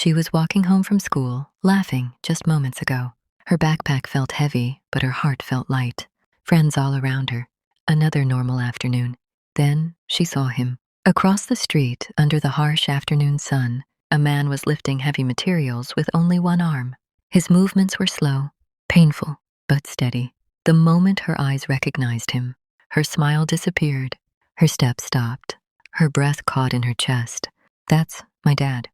She was walking home from school, laughing just moments ago. Her backpack felt heavy, but her heart felt light. Friends all around her. Another normal afternoon. Then she saw him. Across the street, under the harsh afternoon sun, a man was lifting heavy materials with only one arm. His movements were slow, painful, but steady. The moment her eyes recognized him, her smile disappeared. Her step stopped. Her breath caught in her chest. "That's my dad."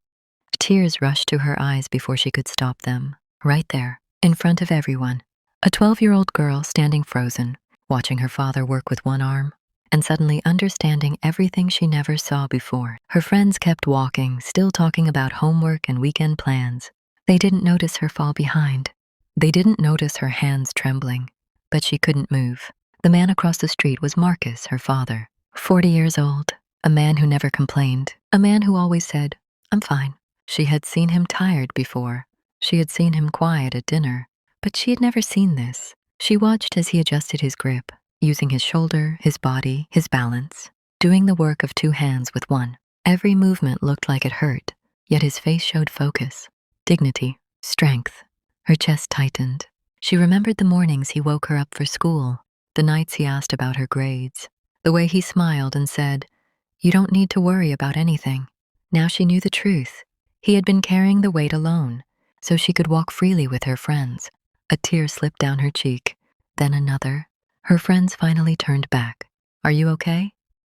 Tears rushed to her eyes before she could stop them. Right there, in front of everyone. A 12-year-old girl standing frozen, watching her father work with one arm, and suddenly understanding everything she never saw before. Her friends kept walking, still talking about homework and weekend plans. They didn't notice her fall behind. They didn't notice her hands trembling, but she couldn't move. The man across the street was Marcus, her father, 40 years old, a man who never complained, a man who always said, "I'm fine." She had seen him tired before. She had seen him quiet at dinner, but she had never seen this. She watched as he adjusted his grip, using his shoulder, his body, his balance, doing the work of two hands with one. Every movement looked like it hurt, yet his face showed focus, dignity, strength. Her chest tightened. She remembered the mornings he woke her up for school, the nights he asked about her grades, the way he smiled and said, "You don't need to worry about anything." Now she knew the truth. He had been carrying the weight alone, so she could walk freely with her friends. A tear slipped down her cheek, then another. Her friends finally turned back. "Are you okay?"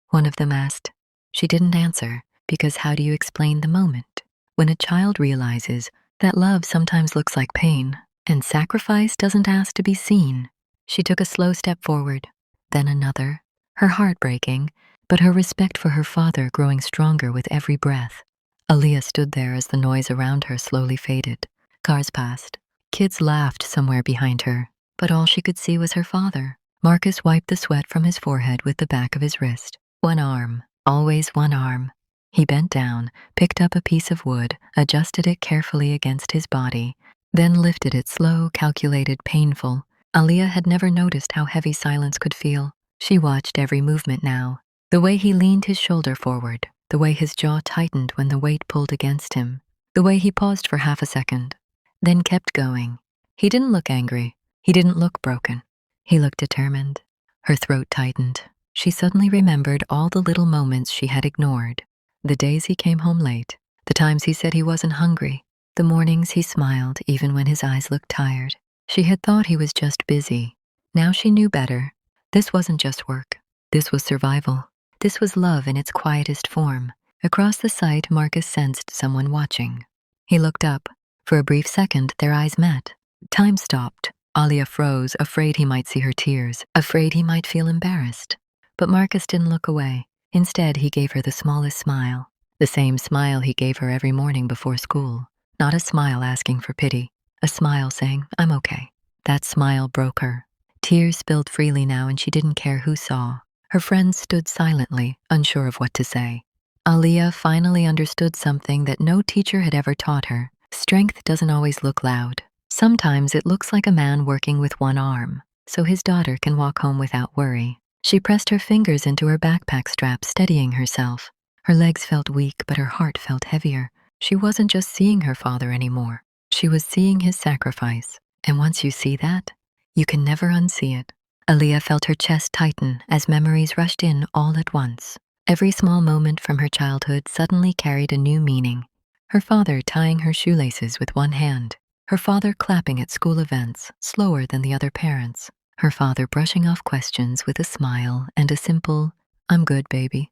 one of them asked. She didn't answer, because how do you explain the moment when a child realizes that love sometimes looks like pain, and sacrifice doesn't ask to be seen? She took a slow step forward, then another, her heart breaking, but her respect for her father growing stronger with every breath. Aaliyah stood there as the noise around her slowly faded. Cars passed. Kids laughed somewhere behind her, but all she could see was her father. Marcus wiped the sweat from his forehead with the back of his wrist. One arm, always one arm. He bent down, picked up a piece of wood, adjusted it carefully against his body, then lifted it slow, calculated, painful. Aaliyah had never noticed how heavy silence could feel. She watched every movement now. The way he leaned his shoulder forward, the way his jaw tightened when the weight pulled against him, the way he paused for half a second, then kept going. He didn't look angry. He didn't look broken. He looked determined. Her throat tightened. She suddenly remembered all the little moments she had ignored. The days he came home late, the times he said he wasn't hungry, the mornings he smiled even when his eyes looked tired. She had thought he was just busy. Now she knew better. This wasn't just work. This was survival. This was love in its quietest form. Across the sight, Marcus sensed someone watching. He looked up. For a brief second, their eyes met. Time stopped. Aaliyah froze, afraid he might see her tears, afraid he might feel embarrassed. But Marcus didn't look away. Instead, he gave her the smallest smile, the same smile he gave her every morning before school. Not a smile asking for pity, a smile saying, "I'm okay." That smile broke her. Tears spilled freely now, and she didn't care who saw. Her friends stood silently, unsure of what to say. Aaliyah finally understood something that no teacher had ever taught her. Strength doesn't always look loud. Sometimes it looks like a man working with one arm, so his daughter can walk home without worry. She pressed her fingers into her backpack strap, steadying herself. Her legs felt weak, but her heart felt heavier. She wasn't just seeing her father anymore. She was seeing his sacrifice. And once you see that, you can never unsee it. Aaliyah felt her chest tighten as memories rushed in all at once. Every small moment from her childhood suddenly carried a new meaning. Her father tying her shoelaces with one hand. Her father clapping at school events, slower than the other parents. Her father brushing off questions with a smile and a simple, "I'm good, baby."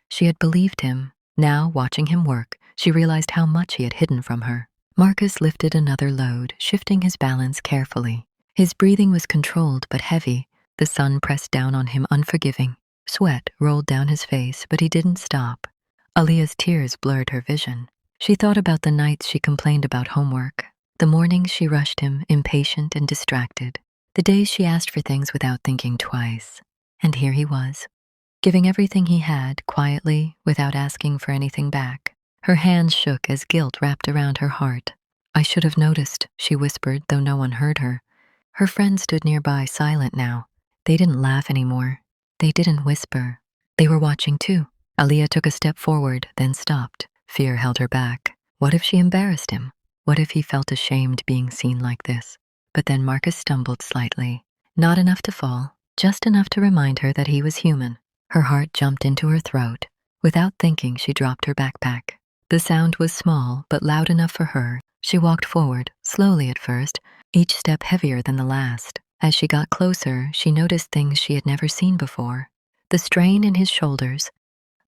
She had believed him. Now, watching him work, she realized how much he had hidden from her. Marcus lifted another load, shifting his balance carefully. His breathing was controlled but heavy. The sun pressed down on him unforgiving. Sweat rolled down his face, but he didn't stop. Aaliyah's tears blurred her vision. She thought about the nights she complained about homework, the mornings she rushed him, impatient and distracted, the days she asked for things without thinking twice. And here he was, giving everything he had, quietly, without asking for anything back. Her hands shook as guilt wrapped around her heart. "I should have noticed," she whispered, though no one heard her. Her friends stood nearby, silent now. They didn't laugh anymore. They didn't whisper. They were watching too. Aaliyah took a step forward, then stopped. Fear held her back. What if she embarrassed him? What if he felt ashamed being seen like this? But then Marcus stumbled slightly. Not enough to fall, just enough to remind her that he was human. Her heart jumped into her throat. Without thinking, she dropped her backpack. The sound was small, but loud enough for her. She walked forward, slowly at first, each step heavier than the last. As she got closer, she noticed things she had never seen before. The strain in his shoulders,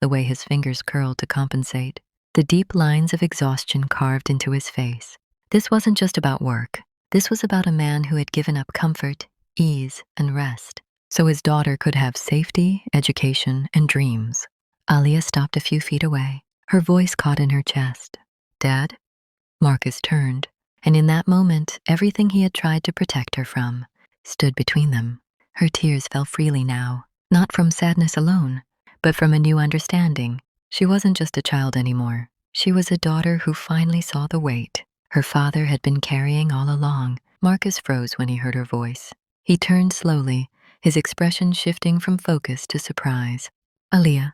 the way his fingers curled to compensate, the deep lines of exhaustion carved into his face. This wasn't just about work. This was about a man who had given up comfort, ease, and rest, so his daughter could have safety, education, and dreams. Aaliyah stopped a few feet away. Her voice caught in her chest. "Dad?" Marcus turned, and in that moment, everything he had tried to protect her from stood between them. Her tears fell freely now, not from sadness alone, but from a new understanding. She wasn't just a child anymore. She was a daughter who finally saw the weight her father had been carrying all along. Marcus froze when he heard her voice. He turned slowly, his expression shifting from focus to surprise. "Aaliyah."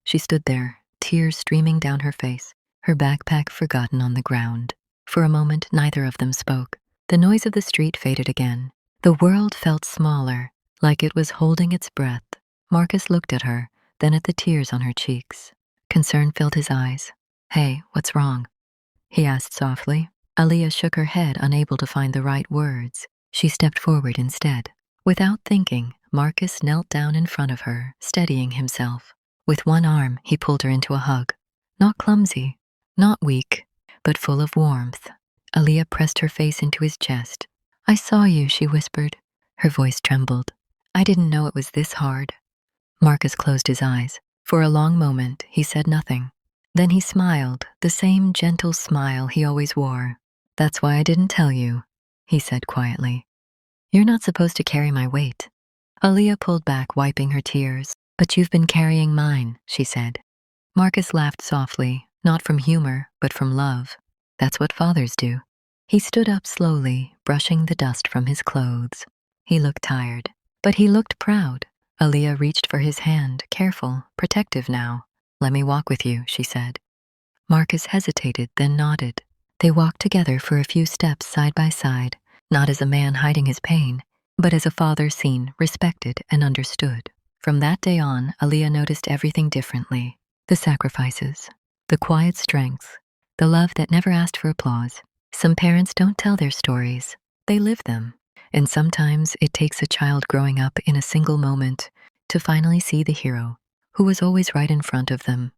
She stood there, tears streaming down her face, her backpack forgotten on the ground. For a moment, neither of them spoke. The noise of the street faded again. The world felt smaller, like it was holding its breath. Marcus looked at her, then at the tears on her cheeks. Concern filled his eyes. "Hey, what's wrong?" he asked softly. Aaliyah shook her head, unable to find the right words. She stepped forward instead. Without thinking, Marcus knelt down in front of her, steadying himself. With one arm, he pulled her into a hug. Not clumsy, not weak, but full of warmth. Aaliyah pressed her face into his chest. "I saw you," she whispered. Her voice trembled. "I didn't know it was this hard." Marcus closed his eyes. For a long moment, he said nothing. Then he smiled, the same gentle smile he always wore. "That's why I didn't tell you," he said quietly. "You're not supposed to carry my weight." Aaliyah pulled back, wiping her tears. "But you've been carrying mine," she said. Marcus laughed softly, not from humor, but from love. "That's what fathers do." He stood up slowly, brushing the dust from his clothes. He looked tired, but he looked proud. Aaliyah reached for his hand, careful, protective now. "Let me walk with you," she said. Marcus hesitated, then nodded. They walked together for a few steps side by side, not as a man hiding his pain, but as a father seen, respected, and understood. From that day on, Aaliyah noticed everything differently. The sacrifices, the quiet strength, the love that never asked for applause. Some parents don't tell their stories, they live them. And sometimes it takes a child growing up in a single moment to finally see the hero who was always right in front of them.